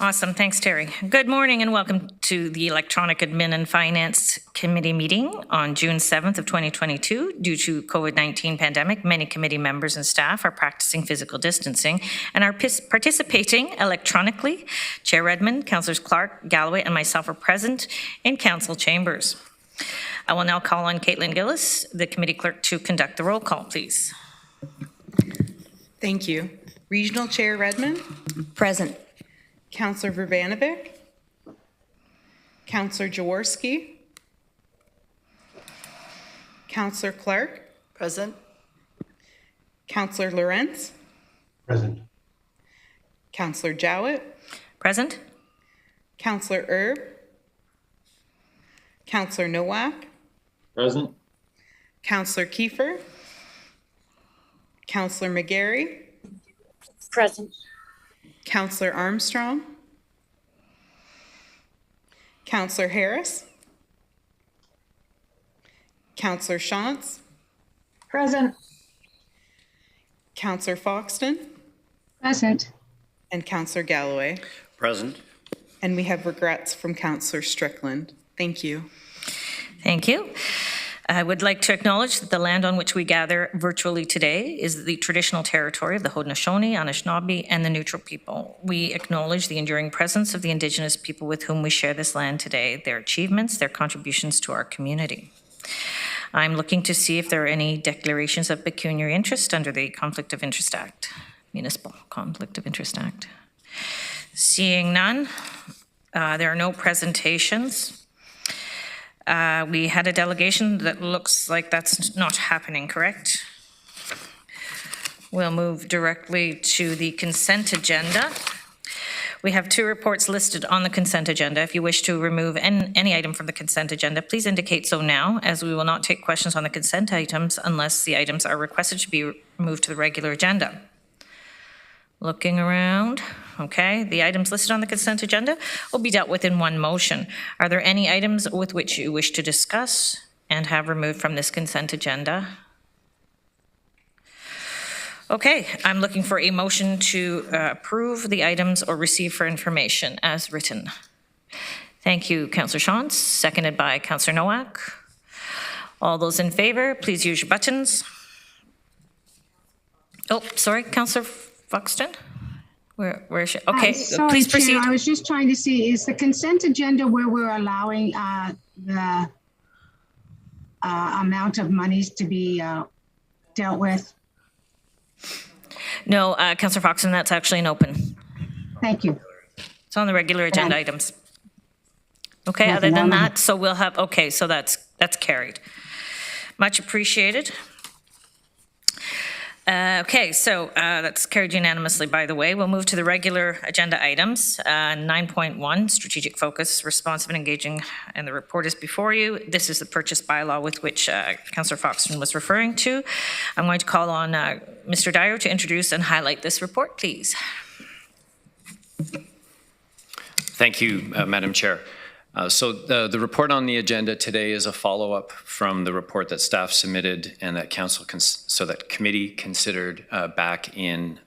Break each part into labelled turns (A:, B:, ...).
A: Awesome. Thanks, Terry. Good morning and welcome to the Electronic Admin and Finance Committee meeting on June 7th of 2022. Due to COVID-19 pandemic, many committee members and staff are practicing physical distancing and are participating electronically. Chair Redmond, Councillors Clark, Galloway, and myself are present in council chambers. I will now call on Caitlin Gillis, the committee clerk, to conduct the roll call, please.
B: Thank you. Regional Chair Redmond.
C: Present.
B: Councillor Verbanovic. Councillor Jaworski. Councillor Clark.
C: Present.
B: Councillor Lawrence.
D: Present.
B: Councillor Jowett.
A: Present.
B: Councillor Erb. Councillor Nowak.
D: Present.
B: Councillor Kiefer. Councillor McGarry.
C: Present.
B: Councillor Armstrong. Councillor Harris. Councillor Shantz.
C: Present.
B: Councillor Foxton.
C: Present.
B: And Councillor Galloway.
D: Present.
B: And we have regrets from Councillor Strickland. Thank you.
A: Thank you. I would like to acknowledge that the land on which we gather virtually today is the traditional territory of the Haudenosaunee, Anishinaabe, and the Neutral people. We acknowledge the enduring presence of the Indigenous people with whom we share this land today, their achievements, their contributions to our community. I'm looking to see if there are any declarations of pecuniary interest under the Conflict of Interest Act, Municipal Conflict of Interest Act. Seeing none, there are no presentations. We had a delegation that looks like that's not happening, correct? We'll move directly to the consent agenda. We have two reports listed on the consent agenda. If you wish to remove any item from the consent agenda, please indicate so now, as we will not take questions on the consent items unless the items are requested to be moved to the regular agenda. Looking around, okay, the items listed on the consent agenda will be dealt with in one motion. Are there any items with which you wish to discuss and have removed from this consent agenda? Okay, I'm looking for a motion to approve the items or receive for information as written. Thank you, Councillor Shantz, seconded by Councillor Nowak. All those in favor, please use your buttons. Oh, sorry, Councillor Foxton? Where is she? Okay,
E: sorry,
A: please proceed.
E: Chair, I was just trying to see, is the consent agenda where we're allowing the amount of monies to be dealt with?
A: No, Councillor Foxton, that's actually an open.
E: Thank you.
A: It's on the regular agenda items. Okay,
E: Nothing
A: other than
E: on
A: that, so we'll have, okay, so that's carried. Much appreciated. Okay, so that's carried unanimously, by the way. We'll move to the regular agenda items. 9.1, strategic focus, responsive and engaging, and the report is before you. This is the purchase bylaw with which Councillor Foxton was referring to. I'm going to call on Mr. Dyer to introduce and highlight this report, please.
F: Thank you, Madam Chair. So the report on the agenda today is a follow-up from the report that staff submitted and that committee considered back in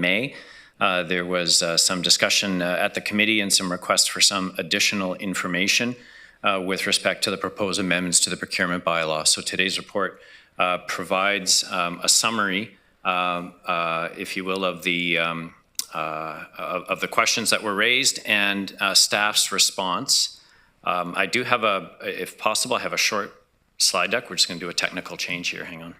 F: May. There was some discussion at the committee and some requests for some additional information with respect to the proposed amendments to the procurement bylaw. So today's report provides a summary, if you will, of the questions that were raised and staff's response. I do have if possible, I have a short slide deck. We're just going to do a technical change here. Hang on.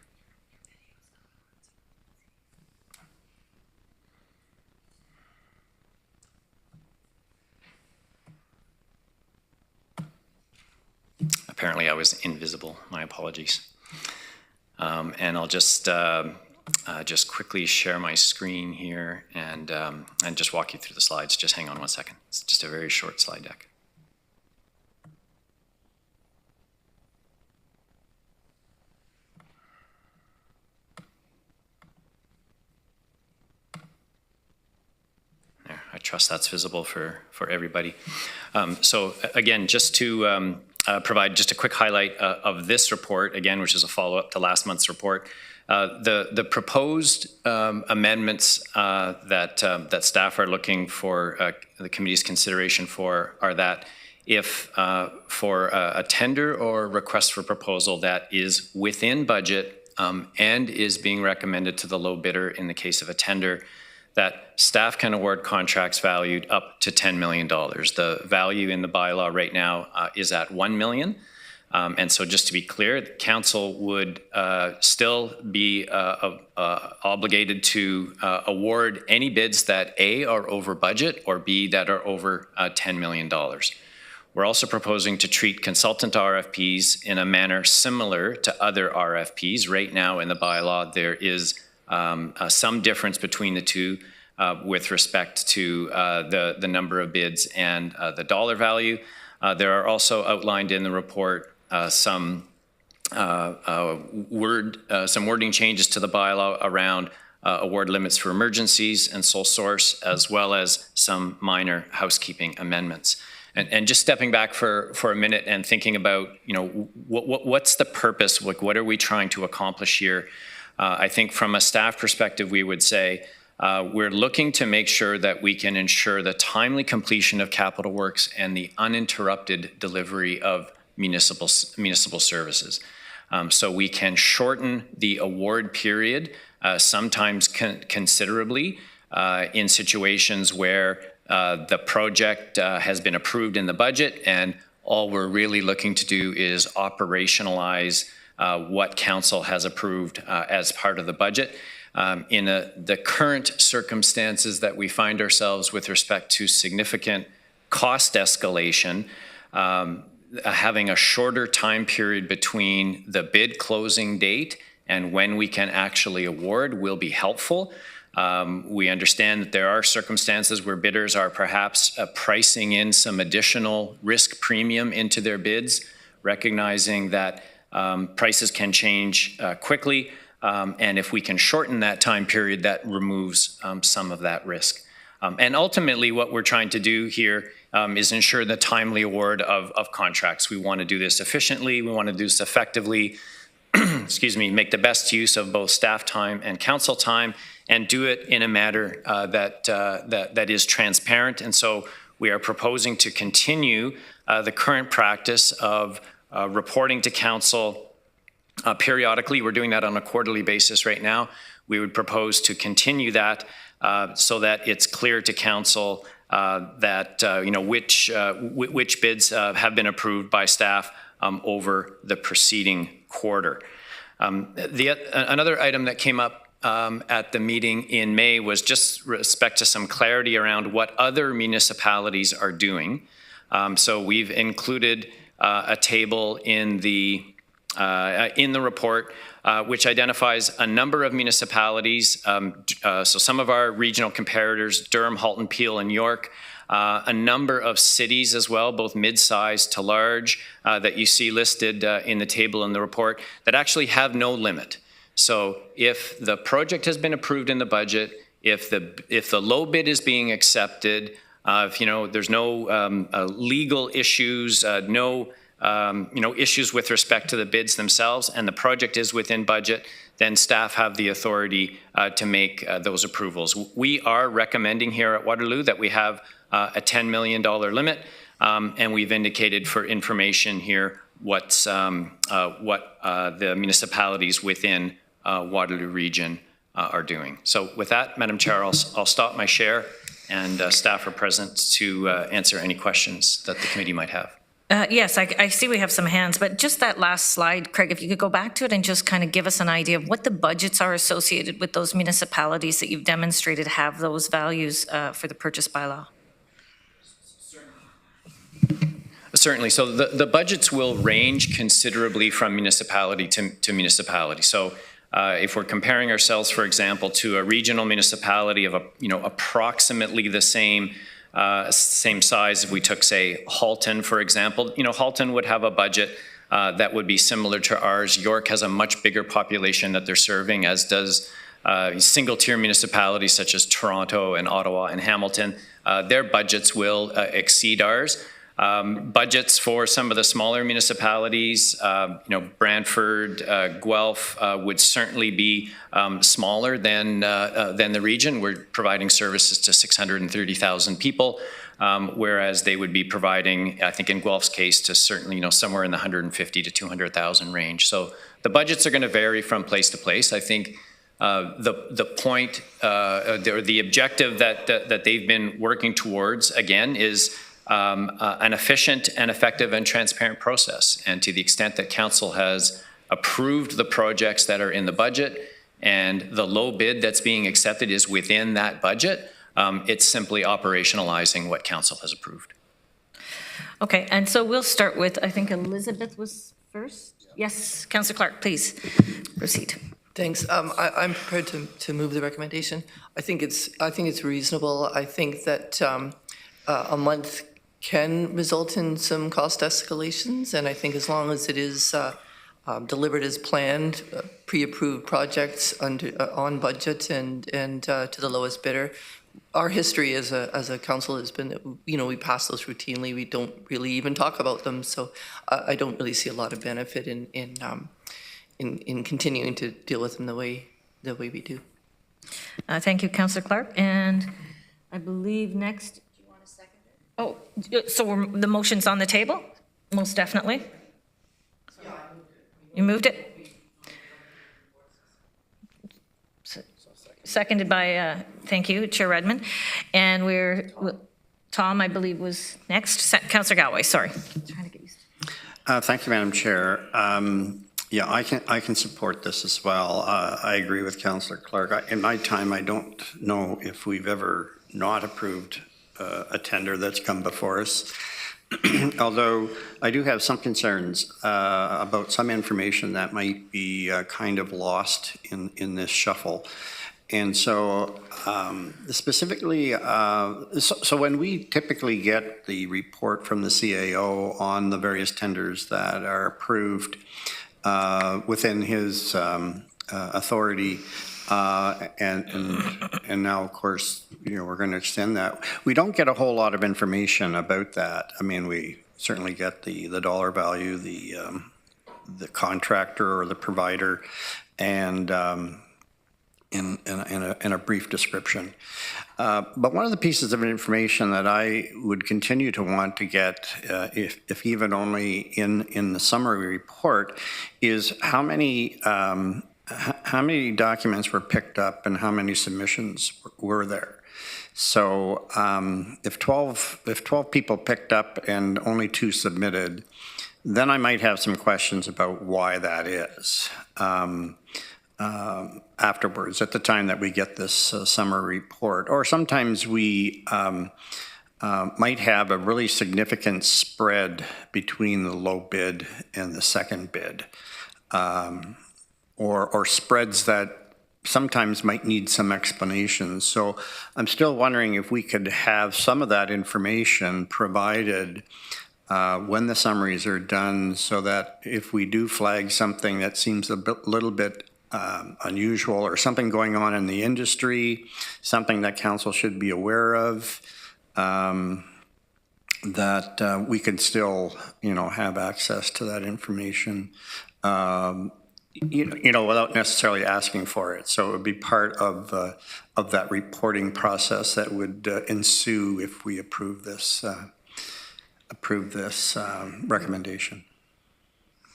F: Apparently I was invisible. My apologies. And I'll just quickly share my screen here and just walk you through the slides. Just hang on one second. It's just a very short slide deck. There, I trust that's visible for everybody. So again, just to provide just a quick highlight of this report, again, which is a follow-up to last month's report. The proposed amendments that staff are looking for the committee's consideration for are that if for a tender or request for proposal that is within budget and is being recommended to the low bidder in the case of a tender, that staff can award contracts valued up to $10 million. The value in the bylaw right now is at $1 million. And so just to be clear, the council would still be obligated to award any bids that A, are over budget, or B, that are over $10 million. We're also proposing to treat consultant RFPs in a manner similar to other RFPs. Right now in the bylaw, there is some difference between the two with respect to the number of bids and the dollar value. There are also outlined in the report some wording changes to the bylaw around award limits for emergencies and sole source, as well as some minor housekeeping amendments. And just stepping back for a minute and thinking about, what's the purpose? What are we trying to accomplish here? I think from a staff perspective, we would say we're looking to make sure that we can ensure the timely completion of capital works and the uninterrupted delivery of municipal services. So we can shorten the award period, sometimes considerably, in situations where the project has been approved in the budget, and all we're really looking to do is operationalize what council has approved as part of the budget. In the current circumstances that we find ourselves with respect to significant cost escalation, having a shorter time period between the bid closing date and when we can actually award will be helpful. We understand that there are circumstances where bidders are perhaps pricing in some additional risk premium into their bids, recognizing that prices can change quickly, and if we can shorten that time period, that removes some of that risk. And ultimately, what we're trying to do here is ensure the timely award of contracts. We want to do this efficiently. We want to do this effectively. Excuse me, make the best use of both staff time and council time, and do it in a manner that is transparent. And so we are proposing to continue the current practice of reporting to council periodically. We're doing that on a quarterly basis right now. We would propose to continue that so that it's clear to council that which bids have been approved by staff over the preceding quarter. Another item that came up at the meeting in May was just respect to some clarity around what other municipalities are doing. So we've included a table in the report which identifies a number of municipalities. So some of our regional comparators, Durham, Halton, Peel, and York, a number of cities as well, both mid-sized to large, that you see listed in the table in the report, that actually have no limit. So if the project has been approved in the budget, if the low bid is being accepted, if there's no legal issues, no issues with respect to the bids themselves, and the project is within budget, then staff have the authority to make those approvals. We are recommending here at Waterloo that we have a $10 million limit, and we've indicated for information here what the municipalities within Waterloo Region are doing. So with that, Madam Chair, I'll stop my share, and staff are present to answer any questions that the committee might have.
A: Yes, I see we have some hands, but just that last slide, Craig, if you could go back to it and just kind of give us an idea of what the budgets are associated with those municipalities that you've demonstrated have those values for the purchase bylaw.
F: Certainly. So the budgets will range considerably from municipality to municipality. So if we're comparing ourselves, for example, to a regional municipality of approximately the same size, if we took, say, Halton, for example, Halton would have a budget that would be similar to ours. York has a much bigger population that they're serving, as does single-tier municipalities such as Toronto and Ottawa and Hamilton. Their budgets will exceed ours. Budgets for some of the smaller municipalities, Brantford, Guelph would certainly be smaller than the region. We're providing services to 630,000 people, whereas they would be providing, I think in Guelph's case, to certainly, somewhere in the 150 to 200,000 range. So the budgets are going to vary from place to place. I think the point or the objective that they've been working towards, again, is an efficient and effective and transparent process. And to the extent that council has approved the projects that are in the budget and the low bid that's being accepted is within that budget, it's simply operationalizing what council has approved.
A: Okay, and so we'll start with, I think Elizabeth was first? Yes, Councillor Clark, please proceed.
G: Thanks. I'm prepared to move the recommendation. I think it's reasonable. I think that a month can result in some cost escalations, and I think as long as it is delivered as planned, pre-approved projects on budget and to the lowest bidder. Our history as a council has been that we pass those routinely. We don't really even talk about them, so I don't really see a lot of benefit in continuing to deal with them the way we do.
A: Thank you, Councillor Clark. And I believe next. Do you want to second it? Oh, so the motion's on the table? Most definitely. Yeah, I moved it. You moved it? Seconded by, thank you, Chair Redmond. And Tom, I believe, was next. Councillor Galway, sorry. Trying to get used to.
H: Thank you, Madam Chair. Yeah, I can support this as well. I agree with Councillor Clark. In my time, I don't know if we've ever not approved a tender that's come before us. Although I do have some concerns about some information that might be kind of lost in this shuffle. And so specifically, so when we typically get the report from the CAO on the various tenders that are approved within his authority, and now, of course, we're going to extend that. We don't get a whole lot of information about that. I mean, we certainly get the dollar value, the contractor or the provider, and in a brief description. But one of the pieces of information that I would continue to want to get, if even only in the summary report, is how many documents were picked up and how many submissions were there. So if 12 people picked up and only 2 submitted, then I might have some questions about why that is. Afterwards, at the time that we get this summary report, or sometimes we might have a really significant spread between the low bid and the second bid, or spreads that sometimes might need some explanation. So I'm still wondering if we could have some of that information provided when the summaries are done, so that if we do flag something that seems a little bit unusual, or something going on in the industry, something that council should be aware of, that we could still, have access to that information, without necessarily asking for it. So it would be part of that reporting process that would ensue if we approve this recommendation.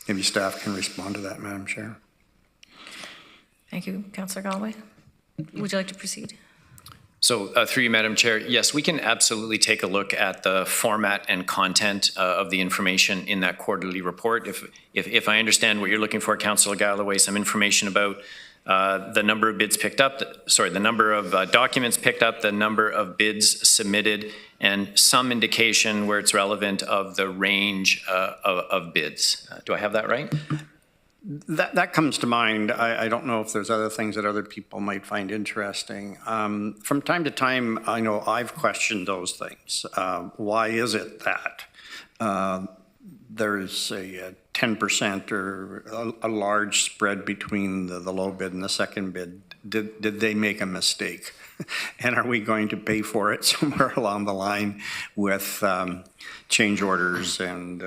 H: Maybe staff can respond to that, Madam Chair.
A: Thank you, Councillor Galway. Would you like to proceed?
F: So through you, Madam Chair, yes, we can absolutely take a look at the format and content of the information in that quarterly report. If I understand what you're looking for, Councillor Galloway, some information about the number of bids picked up, the number of documents picked up, the number of bids submitted, and some indication where it's relevant of the range of bids. Do I have that right?
H: That comes to mind. I don't know if there's other things that other people might find interesting. From time to time, I know I've questioned those things. Why is it that there's a 10% or a large spread between the low bid and the second bid, did they make a mistake? And are we going to pay for it somewhere along the line with change orders and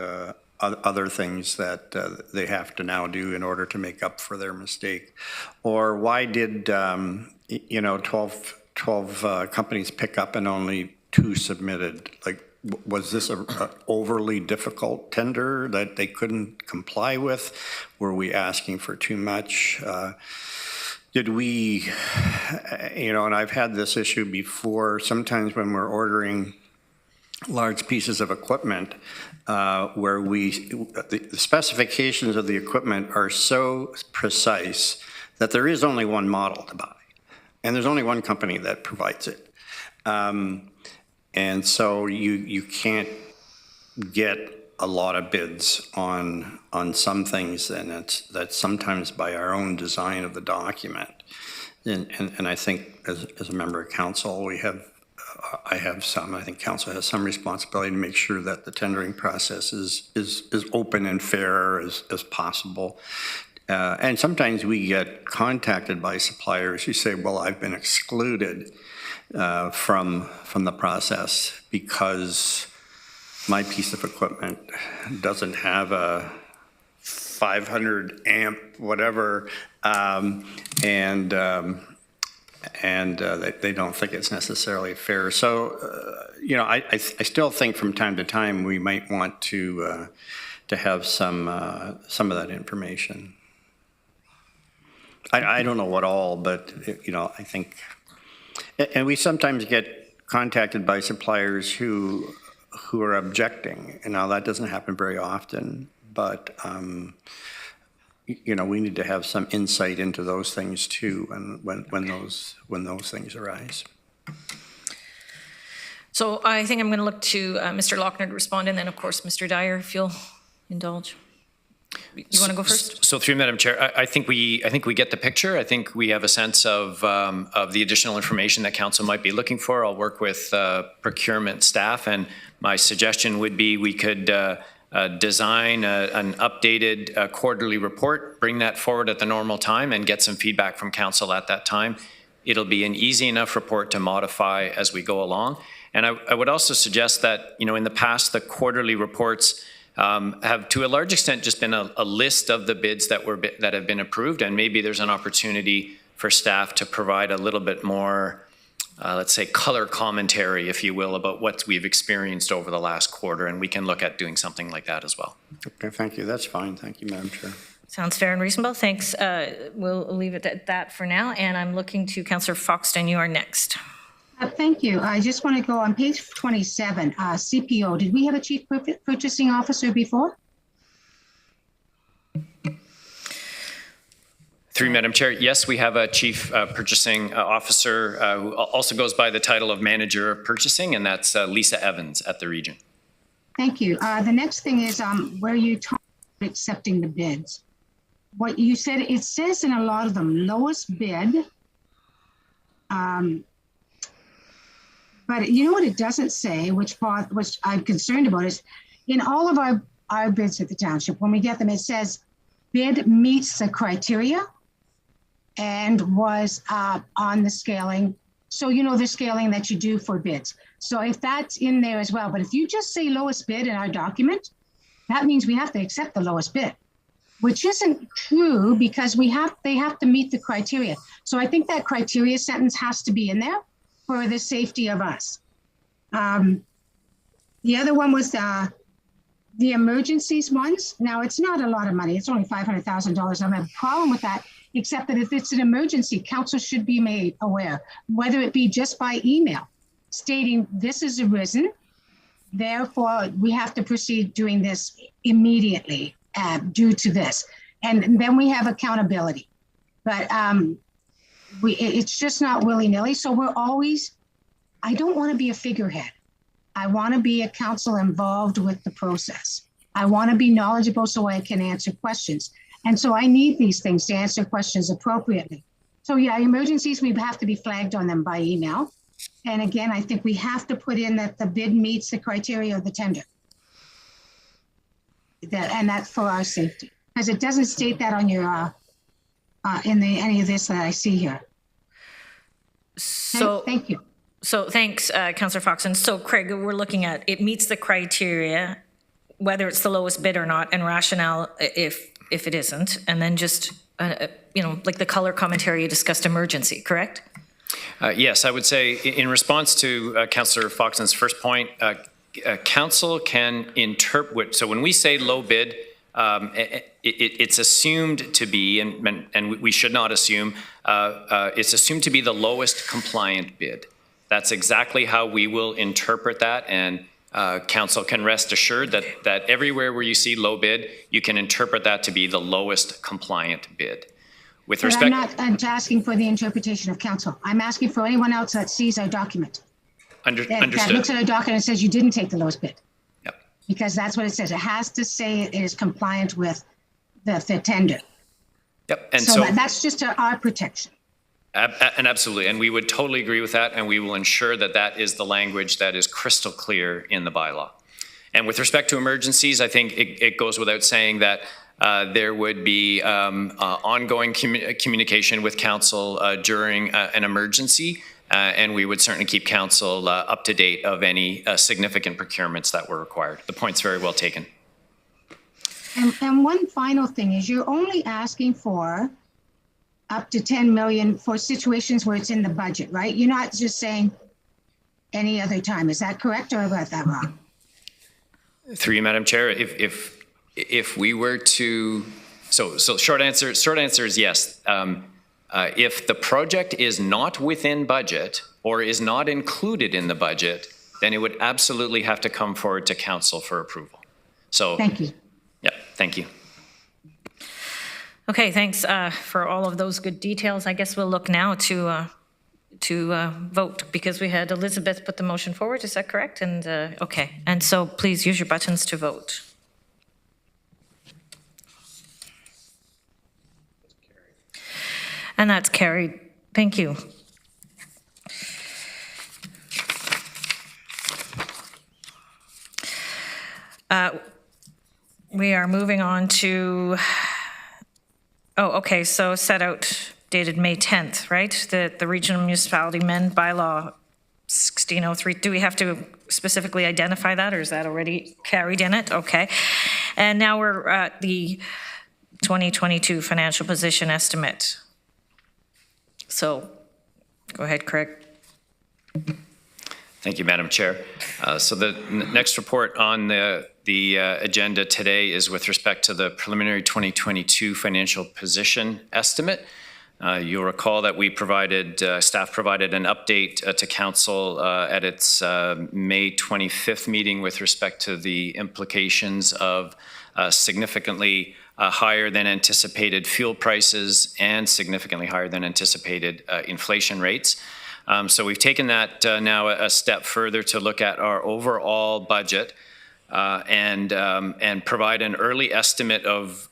H: other things that they have to now do in order to make up for their mistake? Or why did, 12 companies pick up and only 2 submitted? Like, was this a overly difficult tender that they couldn't comply with? Were we asking for too much? Did we, and I've had this issue before, sometimes when we're ordering large pieces of equipment, where the specifications of the equipment are so precise that there is only one model to buy, and there's only one company that provides it. And so you can't get a lot of bids on some things, and that's sometimes by our own design of the document. And I think as a member of council, I have some, I think council has some responsibility to make sure that the tendering process is open and fair as possible. And sometimes we get contacted by suppliers who say, well, I've been excluded from the process because my piece of equipment doesn't have a 500 amp whatever, and they don't think it's necessarily fair. So, I still think from time to time we might want to have some of that information. I don't know what all, but I think, and we sometimes get contacted by suppliers who are objecting, and now that doesn't happen very often, but we need to have some insight into those things too, and when those things arise.
A: So I think I'm going to look to Mr. Lochner to respond, and then of course Mr. Dyer, if you'll indulge. You want to go first?
F: So through Madam Chair, I think we get the picture. I think we have a sense of the additional information that council might be looking for. I'll work with procurement staff, and my suggestion would be we could design an updated quarterly report, bring that forward at the normal time, and get some feedback from council at that time. It'll be an easy enough report to modify as we go along. And I would also suggest that, in the past, the quarterly reports have to a large extent just been a list of the bids that have been approved, and maybe there's an opportunity for staff to provide a little bit more, let's say, color commentary, if you will, about what we've experienced over the last quarter, and we can look at doing something like that as well.
H: Okay, thank you. That's fine. Thank you, Madam Chair.
A: Sounds fair and reasonable. Thanks. We'll leave it at that for now, and I'm looking to Councillor Foxton. You are next.
E: Thank you. I just want to go on page 27, CPO. Did we have a chief purchasing officer before?
F: Through Madam Chair, yes, we have a chief purchasing officer who also goes by the title of manager of purchasing, and that's Lisa Evans at the region.
E: Thank you. The next thing is where you talk about accepting the bids. What you said, it says in a lot of them, lowest bid. But you know what it doesn't say, which I'm concerned about, is in all of our bids at the township, when we get them, it says bid meets the criteria and was on the scaling. So the scaling that you do for bids. So if that's in there as well, but if you just say lowest bid in our document, that means we have to accept the lowest bid, which isn't true because they have to meet the criteria. So I think that criteria sentence has to be in there for the safety of us. The other one was the emergencies ones. Now, it's not a lot of money. It's only $500,000. I don't have a problem with that, except that if it's an emergency, council should be made aware, whether it be just by email, stating this has arisen, therefore we have to proceed doing this immediately due to this. And then we have accountability. But it's just not willy-nilly. So I don't want to be a figurehead. I want to be a council involved with the process. I want to be knowledgeable so I can answer questions. And so I need these things to answer questions appropriately. So yeah, emergencies, we have to be flagged on them by email. And again, I think we have to put in that the bid meets the criteria of the tender. and that's for our safety. Because it doesn't state that on your, any of this that I see here.
A: So,
E: Thank you.
A: so thanks, Councillor Foxton. So Craig, we're looking at, it meets the criteria, whether it's the lowest bid or not, and rationale if it isn't, and then just, like the color commentary you discussed emergency, correct?
F: Yes, I would say in response to Councillor Foxton's first point, council can interpret, so when we say low bid, it's assumed to be, and we should not assume, it's assumed to be the lowest compliant bid. That's exactly how we will interpret that, and council can rest assured that everywhere where you see low bid, you can interpret that to be the lowest compliant bid. With
E: But
F: respect,
E: I'm not asking for the interpretation of council. I'm asking for anyone else that sees our document. That
F: understood.
E: looks at a document and says you didn't take the lowest bid.
F: Yep.
E: Because that's what it says. It has to say it is compliant with the tender.
F: Yep, and
E: So that's just our protection.
F: And absolutely, and we would totally agree with that, and we will ensure that that is the language that is crystal clear in the bylaw. And with respect to emergencies, I think it goes without saying that there would be ongoing communication with council during an emergency, and we would certainly keep council up to date of any significant procurements that were required. The point's very well taken.
E: And one final thing is you're only asking for up to 10 million for situations where it's in the budget, right? You're not just saying any other time. Is that correct, or have I got that wrong?
F: Through you, Madam Chair, if we were to, so short answer is yes. If the project is not within budget or is not included in the budget, then it would absolutely have to come forward to council for approval. So
E: Thank you.
F: yeah, thank you.
A: Okay, thanks for all of those good details. I guess we'll look now to vote, because we had Elizabeth put the motion forward. Is that correct? And okay, and so please use your buttons to vote. And that's carried. Thank you. We are moving on to, okay, so set out dated May 10th, right? The Regional Municipality Amend Bylaw 1603. Do we have to specifically identify that, or is that already carried in it? Okay. And now we're at the 2022 financial position estimate. So go ahead, Craig.
F: Thank you, Madam Chair. So the next report on the agenda today is with respect to the preliminary 2022 financial position estimate. You'll recall that we provided, staff provided an update to council at its May 25th meeting with respect to the implications of significantly higher than anticipated fuel prices and significantly higher than anticipated inflation rates. So we've taken that now a step further to look at our overall budget and provide an early estimate of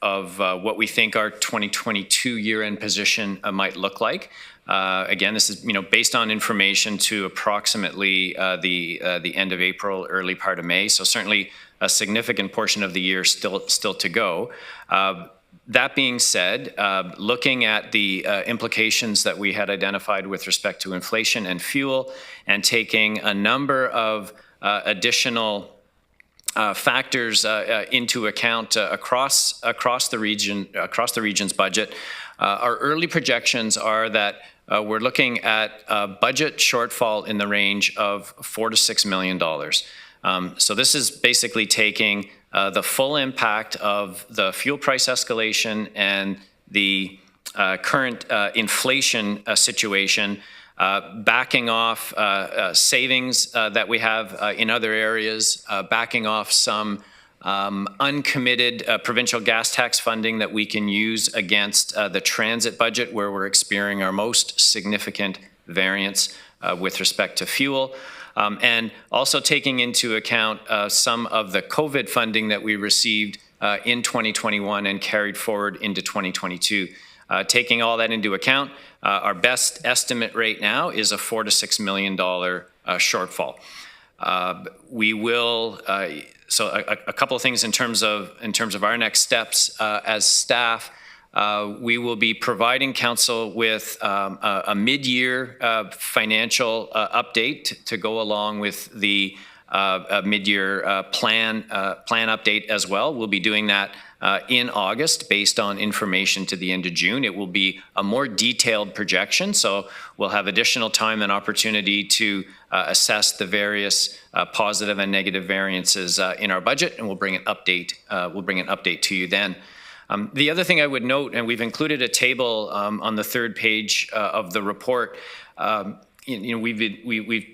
F: what we think our 2022 year-end position might look like. Again, this is based on information to approximately the end of April, early part of May. So certainly a significant portion of the year still to go. That being said, looking at the implications that we had identified with respect to inflation and fuel, and taking a number of additional factors into account across the region's budget, our early projections are that we're looking at a budget shortfall in the range of $4 to $6 million. So this is basically taking the full impact of the fuel price escalation and the current inflation situation, backing off savings that we have in other areas, backing off some uncommitted provincial gas tax funding that we can use against the transit budget, where we're experiencing our most significant variance with respect to fuel. And also taking into account some of the COVID funding that we received in 2021 and carried forward into 2022. Taking all that into account, our best estimate right now is a $4 to $6 million shortfall. We will so a couple of things in terms of our next steps as staff. We will be providing council with a mid-year financial update to go along with the mid-year plan update as well. We'll be doing that in August based on information to the end of June. It will be a more detailed projection, so we'll have additional time and opportunity to assess the various positive and negative variances in our budget, and we'll bring an update to you then. The other thing I would note, and we've included a table on the third page of the report. We've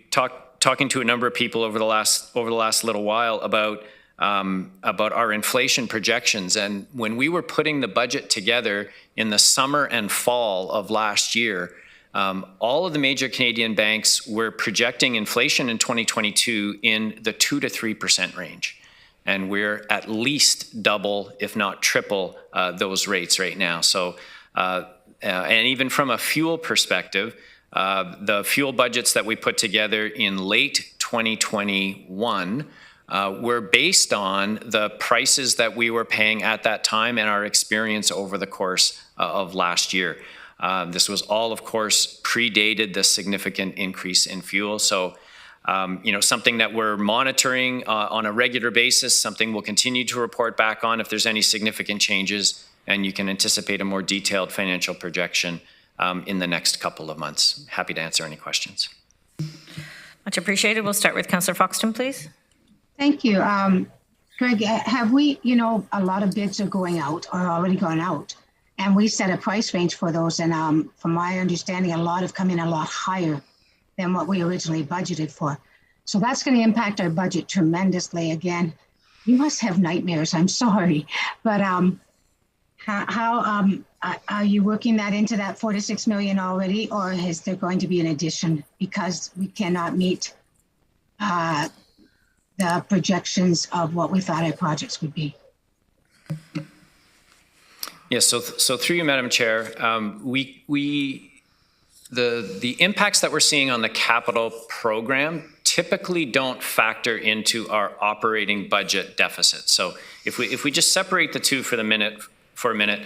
F: talking to a number of people over the last little while about our inflation projections, and when we were putting the budget together in the summer and fall of last year, all of the major Canadian banks were projecting inflation in 2022 in the 2 to 3% range. And we're at least double, if not triple, those rates right now. So, and even from a fuel perspective, the fuel budgets that we put together in late 2021 were based on the prices that we were paying at that time and our experience over the course of last year. This was all, of course, predated the significant increase in fuel. So, something that we're monitoring on a regular basis, something we'll continue to report back on if there's any significant changes, and you can anticipate a more detailed financial projection in the next couple of months. Happy to answer any questions.
A: Much appreciated. We'll start with Councillor Foxton, please.
E: Thank you. Greg, have we, a lot of bids are going out or already gone out, and we set a price range for those. And from my understanding, a lot have come in a lot higher than what we originally budgeted for. So that's going to impact our budget tremendously. Again, you must have nightmares. I'm sorry. But how are you working that into that $4 to $6 million already, or is there going to be an addition because we cannot meet the projections of what we thought our projects would be?
F: Yes, so through you, Madam Chair, the impacts that we're seeing on the capital program typically don't factor into our operating budget deficit. So if we just separate the two for a minute,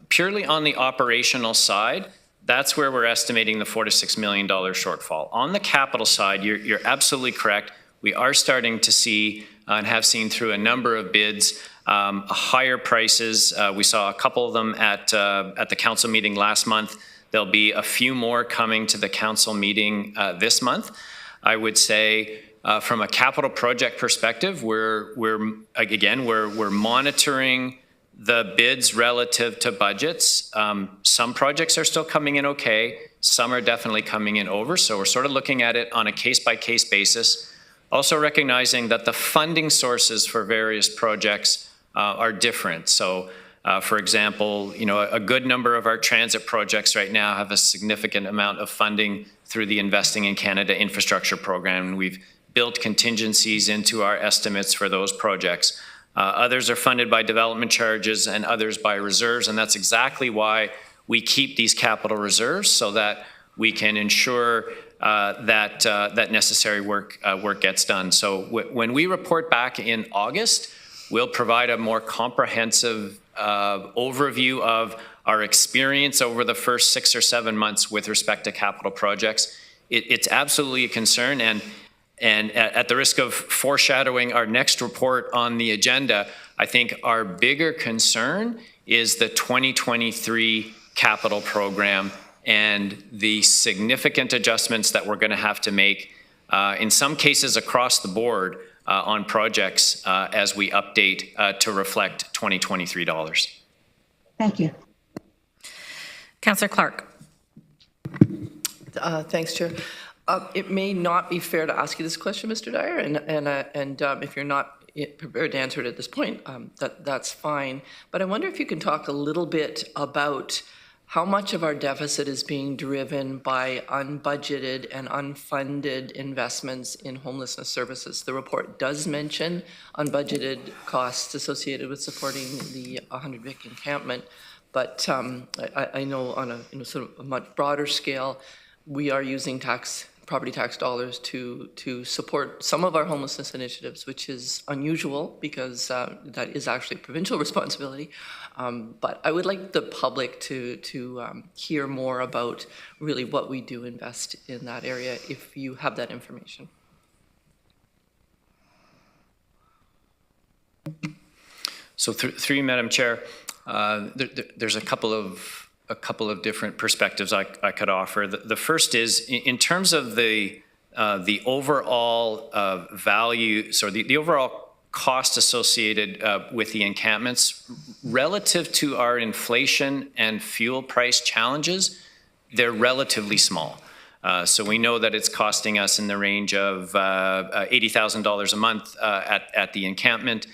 F: purely on the operational side, that's where we're estimating the $4 to $6 million shortfall. On the capital side, you're absolutely correct. We are starting to see and have seen through a number of bids higher prices. We saw a couple of them at the council meeting last month. There'll be a few more coming to the council meeting this month. I would say from a capital project perspective, we're monitoring the bids relative to budgets. Some projects are still coming in okay. Some are definitely coming in over. So we're sort of looking at it on a case-by-case basis. Also recognizing that the funding sources for various projects are different. So for example, a good number of our transit projects right now have a significant amount of funding through the Investing in Canada infrastructure program. We've built contingencies into our estimates for those projects. Others are funded by development charges and others by reserves, and that's exactly why we keep these capital reserves, so that we can ensure that necessary work gets done. So when we report back in August, we'll provide a more comprehensive overview of our experience over the first 6 or 7 months with respect to capital projects. It's absolutely a concern, and at the risk of foreshadowing our next report on the agenda, I think our bigger concern is the 2023 capital program and the significant adjustments that we're going to have to make, in some cases across the board, on projects as we update to reflect 2023 dollars.
E: Thank you.
A: Councillor Clark.
G: Thanks, Chair. It may not be fair to ask you this question, Mr. Dyer, and if you're not prepared to answer it at this point, that's fine. But I wonder if you can talk a little bit about how much of our deficit is being driven by unbudgeted and unfunded investments in homelessness services. The report does mention unbudgeted costs associated with supporting the 100 Vic encampment, but I know on a sort of a much broader scale, we are using property tax dollars to support some of our homelessness initiatives, which is unusual because that is actually provincial responsibility. But I would like the public to hear more about really what we do invest in that area if you have that information.
F: So through you, Madam Chair, there's a couple of different perspectives I could offer. The first is in terms of the overall value, so the overall cost associated with the encampments relative to our inflation and fuel price challenges, they're relatively small. So we know that it's costing us in the range of $80,000 a month at the encampment.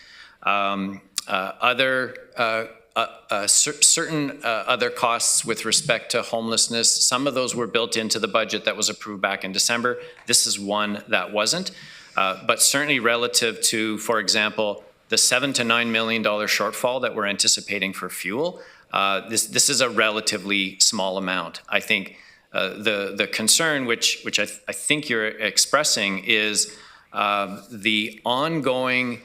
F: Certain other costs with respect to homelessness, some of those were built into the budget that was approved back in December. This is one that wasn't. But certainly relative to, for example, the $7 to $9 million shortfall that we're anticipating for fuel, this is a relatively small amount. I think the concern, which I think you're expressing, is the ongoing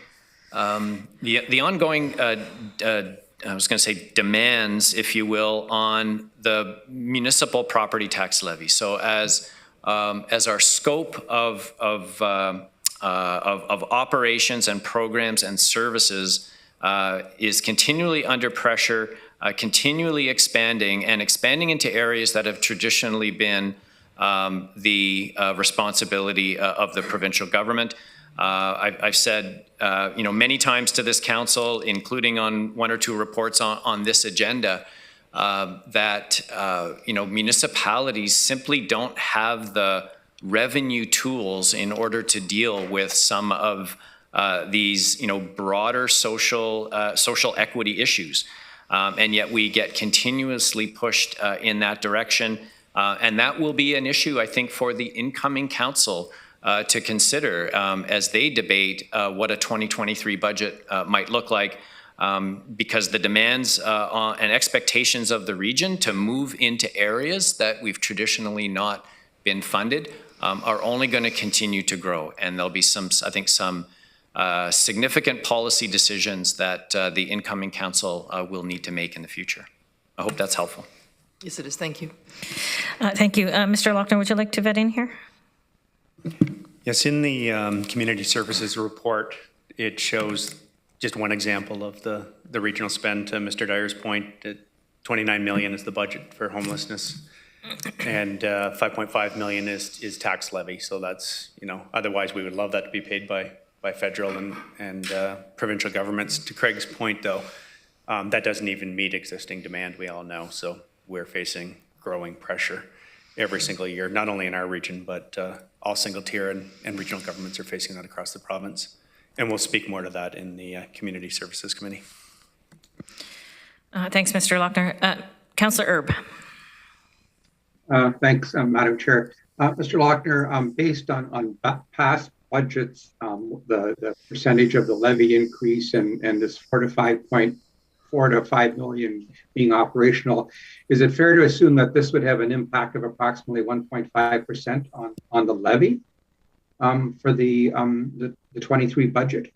F: I was going to say demands, if you will, on the municipal property tax levy. So as our scope of operations and programs and services is continually under pressure, continually expanding into areas that have traditionally been the responsibility of the provincial government. I've said, many times to this council, including on one or two reports on this agenda, that, municipalities simply don't have the revenue tools in order to deal with some of these, broader social equity issues. And yet we get continuously pushed in that direction. And that will be an issue, I think, for the incoming council to consider as they debate what a 2023 budget might look like, because the demands and expectations of the region to move into areas that we've traditionally not been funded are only going to continue to grow. And there'll be some significant policy decisions that the incoming council will need to make in the future. I hope that's helpful.
G: Yes, it is. Thank you.
A: Thank you. Mr. Lochner, would you like to vet in here?
I: Yes, in the community services report, it shows just one example of the regional spend. To Mr. Dyer's point, that 29 million is the budget for homelessness, and 5.5 million is tax levy. So that's, otherwise we would love that to be paid by federal and provincial governments. To Craig's point, though, that doesn't even meet existing demand, we all know. So we're facing growing pressure every single year, not only in our region, but all single tier and regional governments are facing that across the province. And we'll speak more to that in the Community Services Committee.
A: Thanks, Mr. Lochner. Councillor Erb.
J: Thanks, Madam Chair. Mr. Lochner, based on past budgets, the percentage of the levy increase and this 4 to 5 million being operational, is it fair to assume that this would have an impact of approximately 1.5% on the levy for the 23 budget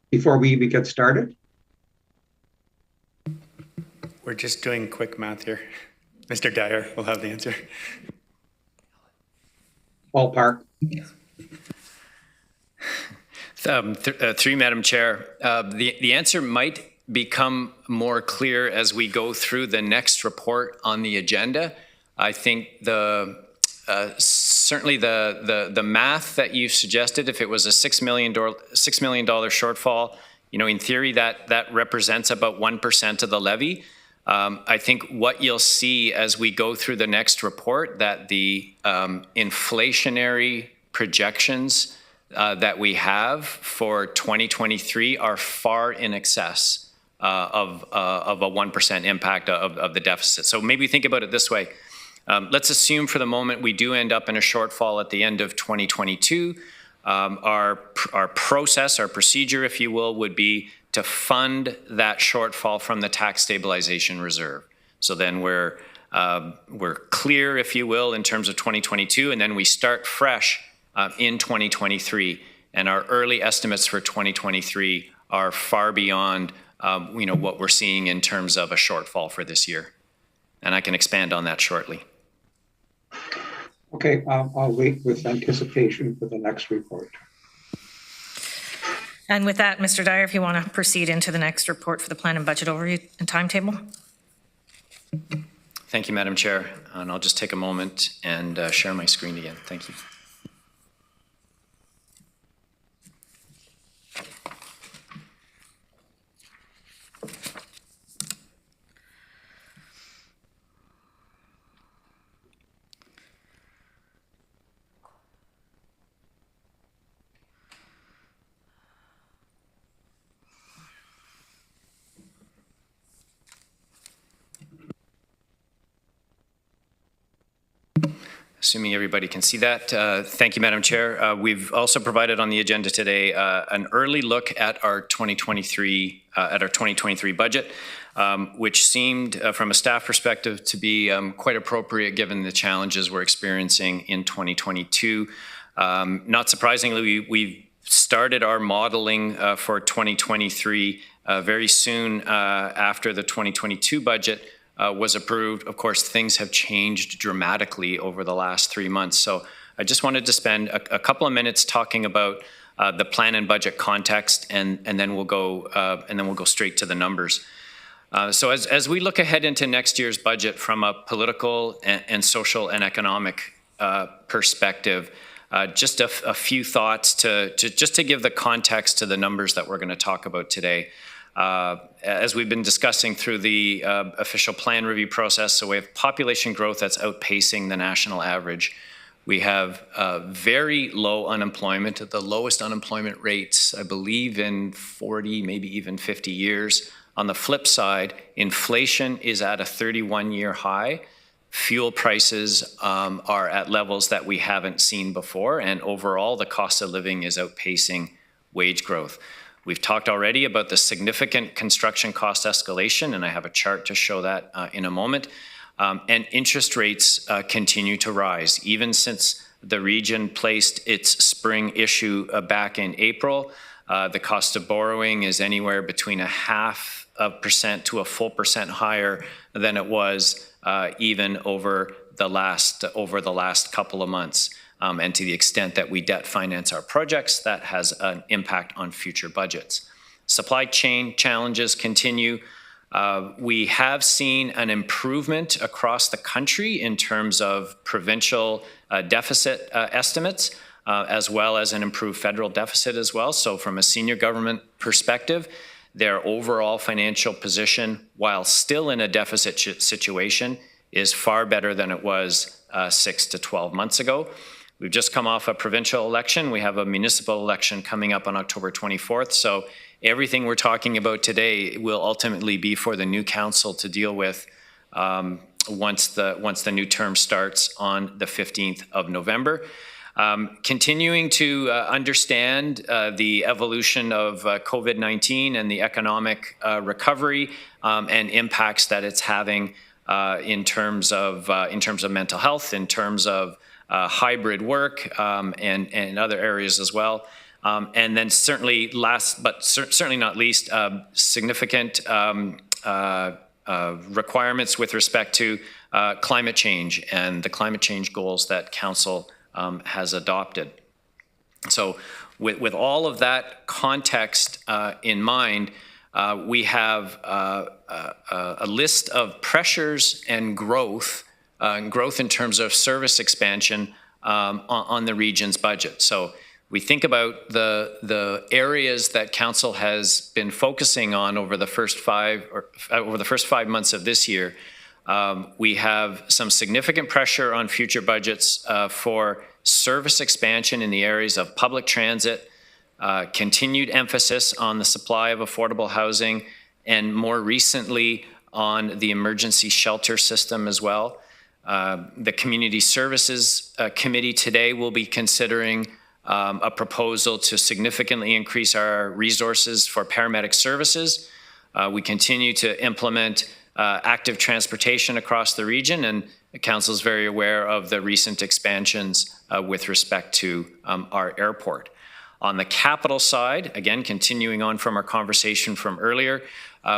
J: before we even get started?
I: We're just doing quick math here. Mr. Dyer will have the answer.
J: Ballpark.
F: Through Madam Chair, the answer might become more clear as we go through the next report on the agenda. I think certainly the math that you've suggested, if it was a $6 million shortfall, in theory that represents about 1% of the levy. I think what you'll see as we go through the next report, that the inflationary projections that we have for 2023 are far in excess of a 1% impact of the deficit. So maybe think about it this way. Let's assume for the moment we do end up in a shortfall at the end of 2022. Our process, our procedure, if you will, would be to fund that shortfall from the tax stabilization reserve. So then we're we're clear, if you will, in terms of 2022, and then we start fresh in 2023. And our early estimates for 2023 are far beyond what we're seeing in terms of a shortfall for this year. And I can expand on that shortly.
J: Okay, I'll wait with anticipation for the next report.
A: And with that, Mr. Dyer, if you want to proceed into the next report for the plan and budget overview and timetable.
F: Thank you, Madam Chair. And I'll just take a moment and share my screen again. Thank you. Assuming everybody can see that. Thank you, Madam Chair. We've also provided on the agenda today an early look at our 2023 budget, which seemed, from a staff perspective, to be quite appropriate given the challenges we're experiencing in 2022. Not surprisingly, we've started our modeling for 2023 very soon after the 2022 budget was approved. Of course, things have changed dramatically over the last 3 months. So I just wanted to spend a couple of minutes talking about the plan and budget context, and then we'll go straight to the numbers. So as we look ahead into next year's budget from a political and social and economic perspective, just a few thoughts to give the context to the numbers that we're going to talk about today. As we've been discussing through the official plan review process, so we have population growth that's outpacing the national average. We have very low unemployment, at the lowest unemployment rates, I believe, in 40, maybe even 50 years. On the flip side, inflation is at a 31-year high. Fuel prices are at levels that we haven't seen before, and overall, the cost of living is outpacing wage growth. We've talked already about the significant construction cost escalation, and I have a chart to show that in a moment. And interest rates continue to rise. Even since the region placed its spring issue back in April, the cost of borrowing is anywhere between 0.5% to a full percent higher than it was even over the last couple of months. And to the extent that we debt finance our projects, that has an impact on future budgets. Supply chain challenges continue. We have seen an improvement across the country in terms of provincial deficit estimates, as well as an improved federal deficit as well. So from a senior government perspective, their overall financial position, while still in a deficit situation, is far better than it was 6 to 12 months ago. We've just come off a provincial election. We have a municipal election coming up on October 24th. So everything we're talking about today will ultimately be for the new council to deal with once the new term starts on the 15th of November. Continuing to understand the evolution of COVID-19 and the economic recovery and impacts that it's having in terms of mental health, in terms of hybrid work and other areas as well. And then certainly last, but certainly not least, significant requirements with respect to climate change and the climate change goals that Council has adopted. So with all of that context in mind, we have a list of pressures and growth in terms of service expansion on the region's budget. So we think about the areas that Council has been focusing on over the first 5 months of this year. We have some significant pressure on future budgets for service expansion in the areas of public transit, continued emphasis on the supply of affordable housing, and more recently on the emergency shelter system as well. The Community Services Committee today will be considering a proposal to significantly increase our resources for paramedic services. We continue to implement active transportation across the region, and the council is very aware of the recent expansions with respect to our airport. On the capital side, again, continuing on from our conversation from earlier,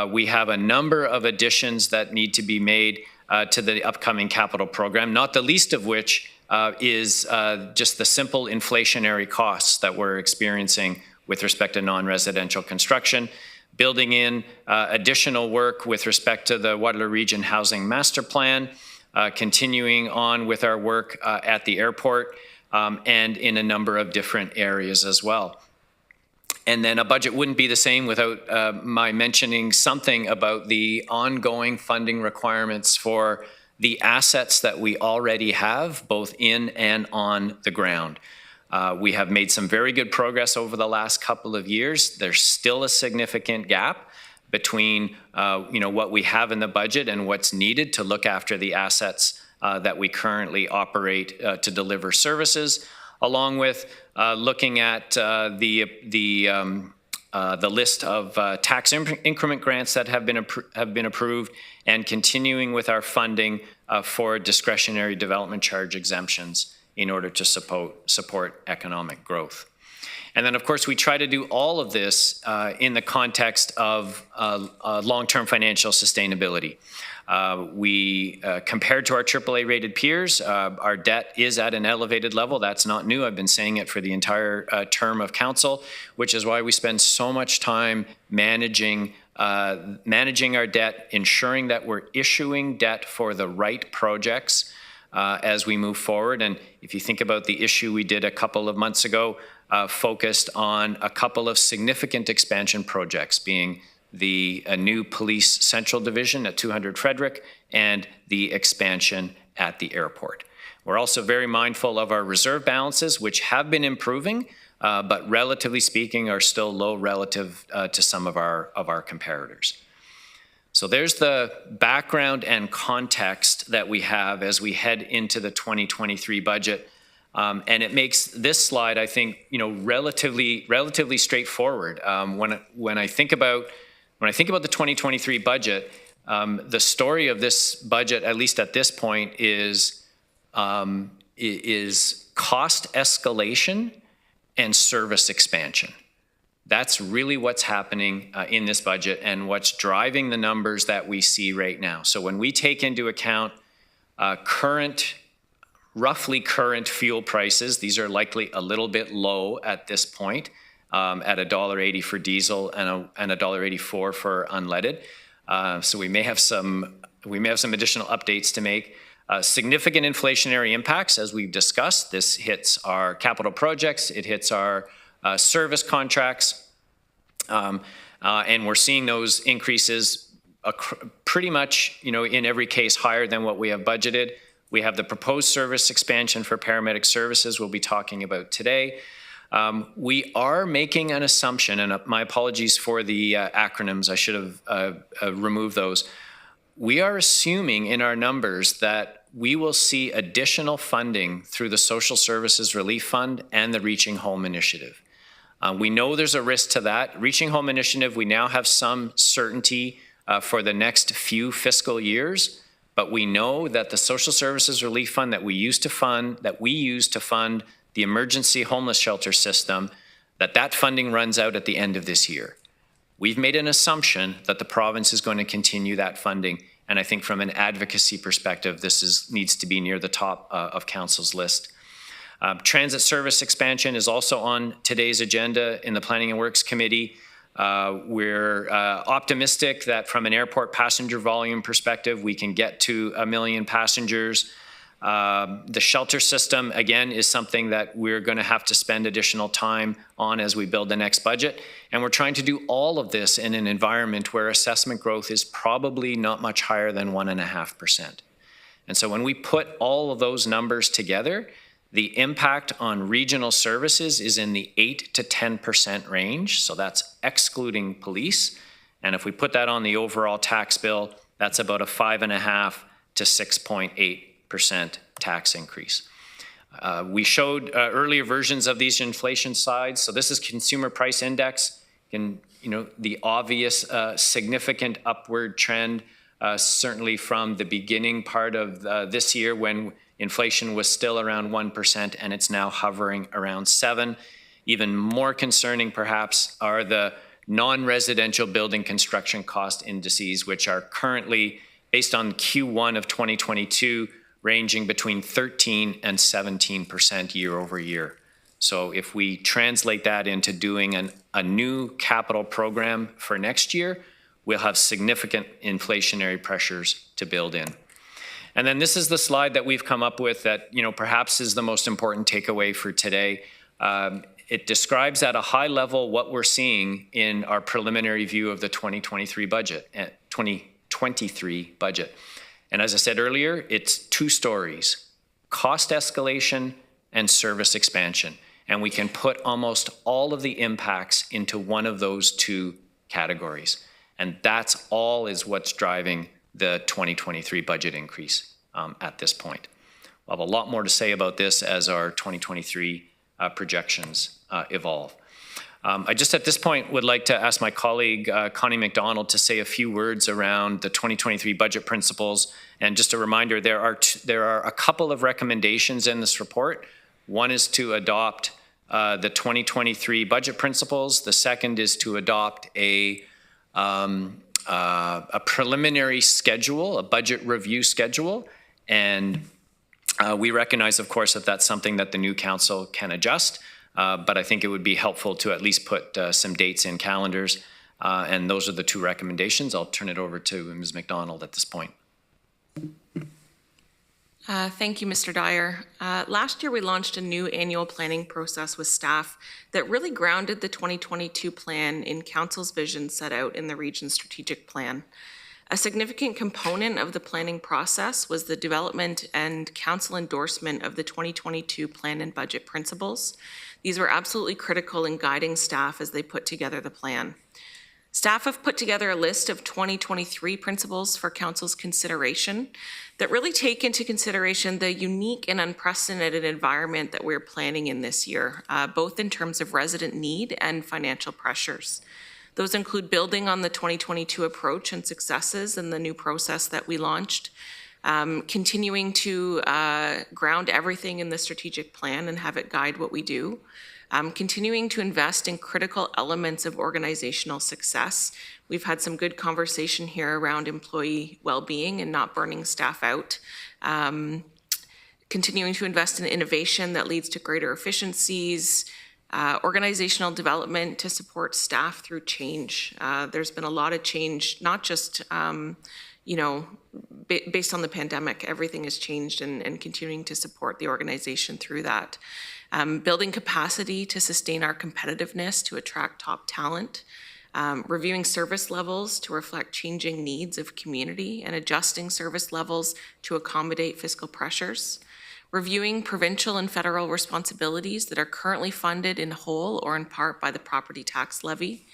F: we have a number of additions that need to be made to the upcoming capital program, not the least of which is just the simple inflationary costs that we're experiencing with respect to non-residential construction, building in additional work with respect to the Waterloo Region Housing Master Plan, continuing on with our work at the airport, and in a number of different areas as well. And then a budget wouldn't be the same without my mentioning something about the ongoing funding requirements for the assets that we already have, both in and on the ground. We have made some very good progress over the last couple of years. There's still a significant gap between what we have in the budget and what's needed to look after the assets that we currently operate to deliver services, along with looking at the list of tax increment grants that have been approved, and continuing with our funding for discretionary development charge exemptions in order to support economic growth. And then, of course, we try to do all of this in the context of long-term financial sustainability. Compared to our AAA-rated peers, our debt is at an elevated level. That's not new. I've been saying it for the entire term of council, which is why we spend so much time managing our debt, ensuring that we're issuing debt for the right projects as we move forward. And if you think about the issue we did a couple of months ago, focused on a couple of significant expansion projects, being the new police central division at 200 Frederick and the expansion at the airport. We're also very mindful of our reserve balances, which have been improving, but relatively speaking are still low relative to some of our comparators. So there's the background and context that we have as we head into the 2023 budget. And it makes this slide, I think, relatively straightforward. When I think about the 2023 budget, the story of this budget, at least at this point, is cost escalation and service expansion. That's really what's happening in this budget and what's driving the numbers that we see right now. So when we take into account roughly current fuel prices, these are likely a little bit low at this point, at $1.80 for diesel and $1.84 for unleaded. So we may have some additional updates to make. Significant inflationary impacts, as we've discussed. This hits our capital projects, it hits our service contracts, and we're seeing those increases pretty much, in every case higher than what we have budgeted. We have the proposed service expansion for paramedic services we'll be talking about today. We are making an assumption, and my apologies for the acronyms, I should have removed those. We are assuming in our numbers that we will see additional funding through the Social Services Relief Fund and the Reaching Home Initiative. We know there's a risk to that. Reaching Home Initiative, we now have some certainty for the next few fiscal years, but we know that the Social Services Relief Fund that we use to fund the emergency homeless shelter system, that funding runs out at the end of this year. We've made an assumption that the province is going to continue that funding, and I think from an advocacy perspective, this needs to be near the top of council's list. Transit service expansion is also on today's agenda in the Planning and Works Committee. We're optimistic that from an airport passenger volume perspective, we can get to 1 million passengers. The shelter system, again, is something that we're going to have to spend additional time on as we build the next budget. And we're trying to do all of this in an environment where assessment growth is probably not much higher than 1.5%. And so when we put all of those numbers together, the impact on regional services is in the 8 to 10% range. So that's excluding police. And if we put that on the overall tax bill, that's about a 5.5 to 6.8% tax increase. We showed earlier versions of these inflation slides. So this is consumer price index, and the obvious significant upward trend certainly from the beginning part of this year when inflation was still around 1% and it's now hovering around 7%. Even more concerning, perhaps, are the non-residential building construction cost indices, which are currently, based on Q1 of 2022, ranging between 13% and 17% year over year. So if we translate that into doing a new capital program for next year, we'll have significant inflationary pressures to build in. And then this is the slide that we've come up with that, perhaps is the most important takeaway for today. It describes at a high level what we're seeing in our preliminary view of the 2023 budget. And as I said earlier, it's two stories: cost escalation and service expansion. And we can put almost all of the impacts into one of those two categories. And that's all is what's driving the 2023 budget increase at this point. We'll have a lot more to say about this as our 2023 projections evolve. I just at this point would like to ask my colleague Connie McDonald to say a few words around the 2023 budget principles. And just a reminder, there are a couple of recommendations in this report. One is to adopt the 2023 budget principles. The second is to adopt a preliminary schedule, a budget review schedule. And we recognize, of course, that that's something that the new council can adjust. But I think it would be helpful to at least put some dates in calendars. And those are the two recommendations. I'll turn it over to Ms. McDonald at this point.
K: Thank you, Mr. Dyer. Last year, we launched a new annual planning process with staff that really grounded the 2022 plan in Council's vision set out in the Region's strategic plan. A significant component of the planning process was the development and Council endorsement of the 2022 plan and budget principles. These were absolutely critical in guiding staff as they put together the plan. Staff have put together a list of 2023 principles for Council's consideration that really take into consideration the unique and unprecedented environment that we're planning in this year, both in terms of resident need and financial pressures. Those include building on the 2022 approach and successes in the new process that we launched, continuing to ground everything in the strategic plan and have it guide what we do, continuing to invest in critical elements of organizational success. We've had some good conversation here around employee well-being and not burning staff out. Continuing to invest in innovation that leads to greater efficiencies, organizational development to support staff through change. There's been a lot of change, not just based on the pandemic. Everything has changed, and continuing to support the organization through that. Building capacity to sustain our competitiveness to attract top talent. Reviewing service levels to reflect changing needs of community and adjusting service levels to accommodate fiscal pressures. Reviewing provincial and federal responsibilities that are currently funded in whole or in part by the property tax levy.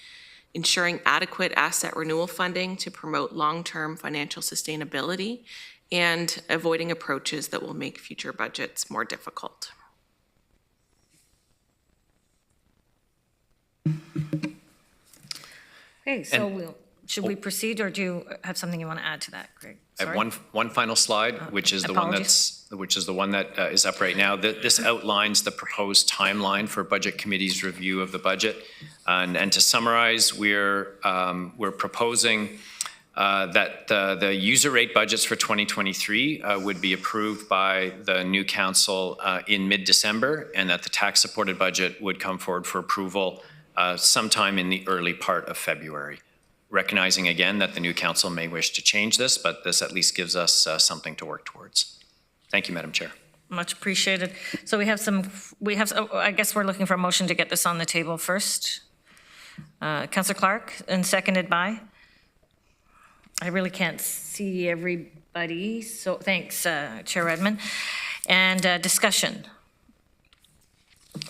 K: Ensuring adequate asset renewal funding to promote long-term financial sustainability, and avoiding approaches that will make future budgets more difficult.
A: Okay, so should we proceed, or do you have something you want to add to that, Greg?
F: Sorry. I have one final slide, which is the one that is up right now. This outlines the proposed timeline for Budget Committee's review of the budget. And to summarize, we're proposing that the user rate budgets for 2023 would be approved by the new council in mid-December, and that the tax-supported budget would come forward for approval sometime in the early part of February. Recognizing again that the new council may wish to change this, but this at least gives us something to work towards. Thank you, Madam Chair.
A: Much appreciated. So I guess we're looking for a motion to get this on the table first. Councillor Clark, and seconded by? I really can't see everybody, so thanks, Chair Redmond. And discussion.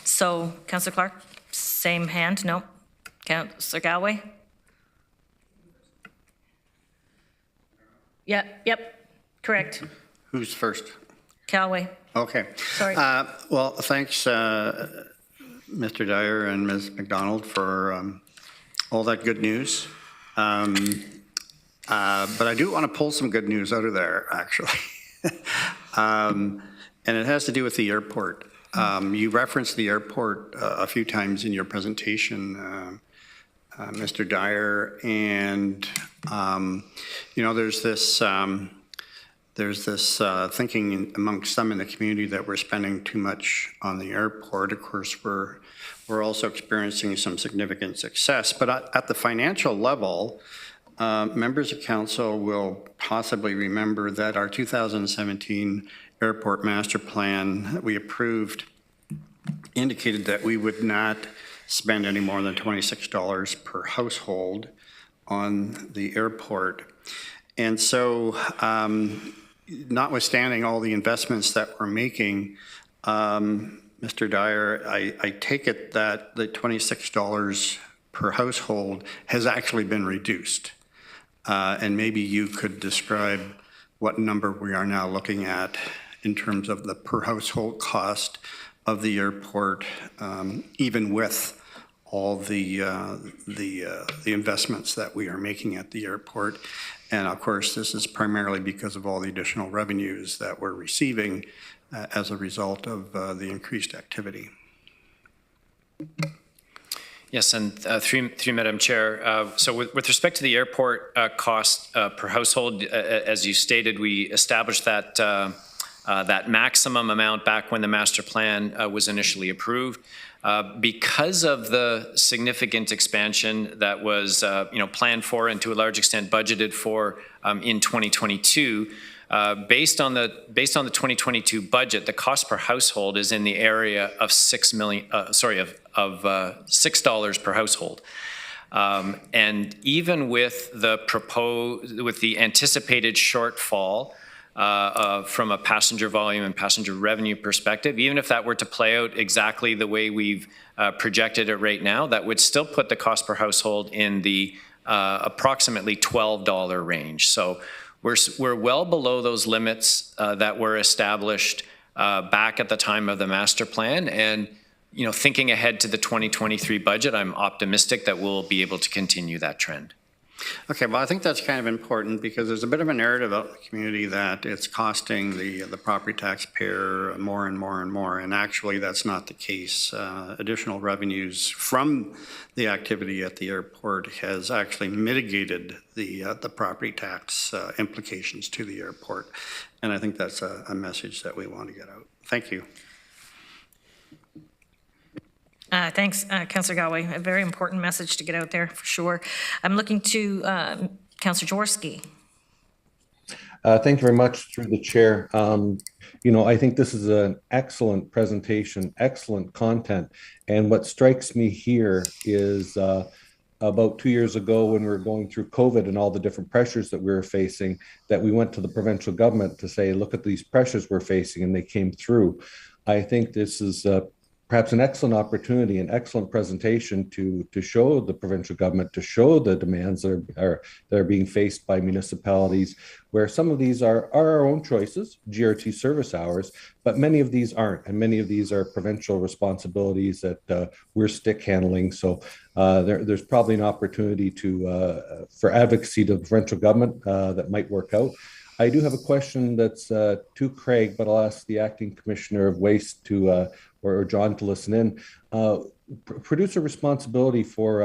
A: So, Councillor Clark, same hand, no? Councillor Galway? Yep, correct.
H: Who's first?
A: Galway.
H: Okay.
A: Sorry.
H: Well, thanks, Mr. Dyer and Ms. McDonald, for all that good news. But I do want to pull some good news out of there, actually. And it has to do with the airport. You referenced the airport a few times in your presentation, Mr. Dyer, and there's this thinking amongst some in the community that we're spending too much on the airport. Of course, we're also experiencing some significant success, but at the financial level, members of council will possibly remember that our 2017 airport master plan that we approved indicated that we would not spend any more than $26 per household on the airport. And so, notwithstanding all the investments that we're making, Mr. Dyer, I take it that the $26 per household has actually been reduced. And maybe you could describe what number we are now looking at in terms of the per household cost of the airport, even with all the investments that we are making at the airport. And of course, this is primarily because of all the additional revenues that we're receiving as a result of the increased activity.
F: Yes, and through Madam Chair, so with respect to the airport cost per household, as you stated, we established that that maximum amount back when the master plan was initially approved. Because of the significant expansion that was planned for and to a large extent budgeted for in 2022, based on the 2022 budget, the cost per household is in the area of $6 per household. And even with the anticipated shortfall from a passenger volume and passenger revenue perspective, even if that were to play out exactly the way we've projected it right now, that would still put the cost per household in the approximately $12 range. So we're well below those limits that were established back at the time of the master plan. And thinking ahead to the 2023 budget, I'm optimistic that we'll be able to continue that trend.
H: Okay, well, I think that's kind of important because there's a bit of a narrative out in the community that it's costing the property taxpayer more and more and more, and actually that's not the case. Additional revenues from the activity at the airport has actually mitigated the property tax implications to the airport, and I think that's a message that we want to get out. Thank you.
A: Thanks, Councillor Galway. A very important message to get out there for sure. I'm looking to Councillor Jaworski.
L: Thank you very much through the chair. I think this is an excellent presentation, excellent content. And what strikes me here is about 2 years ago when we were going through COVID and all the different pressures that we were facing, that we went to the provincial government to say, look at these pressures we're facing, and they came through. I think this is perhaps an excellent opportunity, an excellent presentation to show the provincial government, to show the demands that are being faced by municipalities, where some of these are our own choices, GRT service hours, but many of these aren't, and many of these are provincial responsibilities that we're stick handling. So there's probably an opportunity for advocacy to the provincial government that might work out. I do have a question that's to Craig, but I'll ask the Acting Commissioner of Waste or John to listen in. Producer responsibility for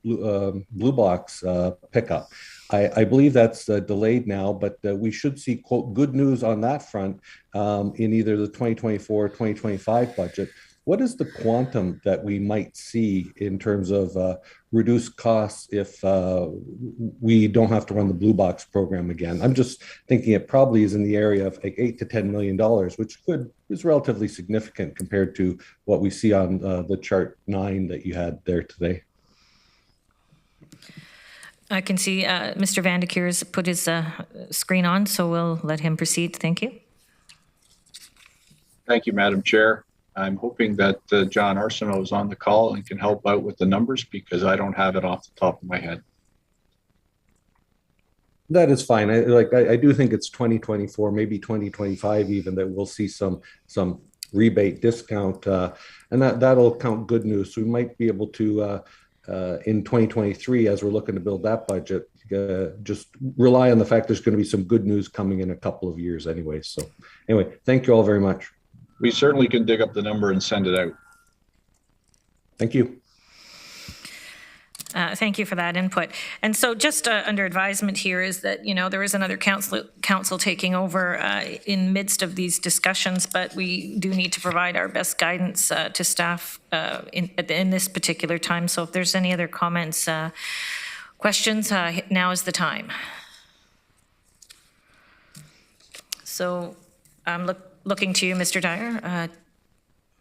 L: blue box pickup. I believe that's delayed now, but we should see, quote, good news on that front in either the 2024 or 2025 budget. What is the quantum that we might see in terms of reduced costs if we don't have to run the Blue Box program again? I'm just thinking it probably is in the area of like $8 to $10 million, which is relatively significant compared to what we see on the chart 9 that you had there today.
A: I can see Mr. Van de Keer's put his screen on, so we'll let him proceed. Thank you.
D: Thank you, Madam Chair. I'm hoping that John Arsenault is on the call and can help out with the numbers because I don't have it off the top of my head.
L: That is fine. I do think it's 2024, maybe 2025 even, that we'll see some rebate discount, and that'll count good news. So we might be able to, in 2023, as we're looking to build that budget, just rely on the fact there's going to be some good news coming in a couple of years anyway. So anyway, thank you all very much.
D: We certainly can dig up the number and send it out.
L: Thank you.
A: Thank you for that input. And so just under advisement here is that, you know, there is another council taking over in midst of these discussions, but we do need to provide our best guidance to staff in this particular time. So if there's any other comments, questions, now is the time. So I'm looking to you, Mr. Dyer.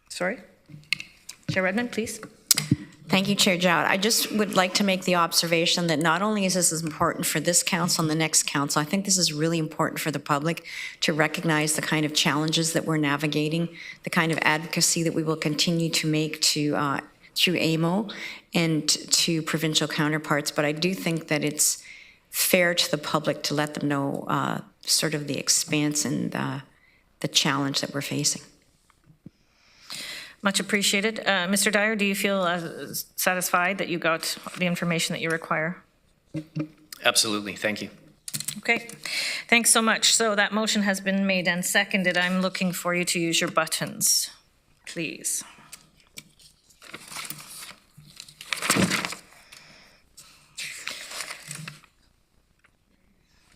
A: Sorry. Chair Redmond, please.
M: Thank you, Chair Jowett. I just would like to make the observation that not only is this important for this council and the next council, I think this is really important for the public to recognize the kind of challenges that we're navigating, the kind of advocacy that we will continue to make to through AMO and to provincial counterparts. But I do think that it's fair to the public to let them know sort of the expanse and the challenge that we're facing.
A: Much appreciated. Mr. Dyer, do you feel satisfied that you got the information that you require?
F: Absolutely. Thank you.
A: Okay. Thanks so much. So that motion has been made and seconded. I'm looking for you to use your buttons, please.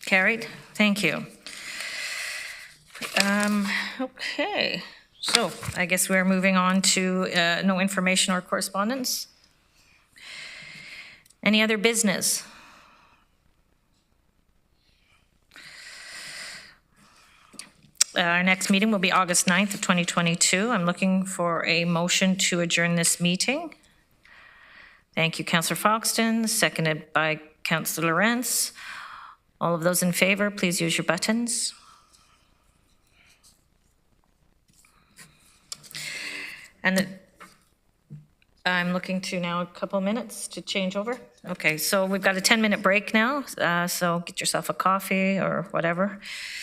A: Carried. Thank you. Okay. So I guess we're moving on to no information or correspondence. Any other business? Our next meeting will be August 9th of 2022. I'm looking for a motion to adjourn this meeting. Thank you, Councillor Foxton, seconded by Councillor Lawrence. All of those in favor, please use your buttons. And I'm looking to now a couple minutes to change over. Okay, so we've got a 10-minute break now, so get yourself a coffee or whatever.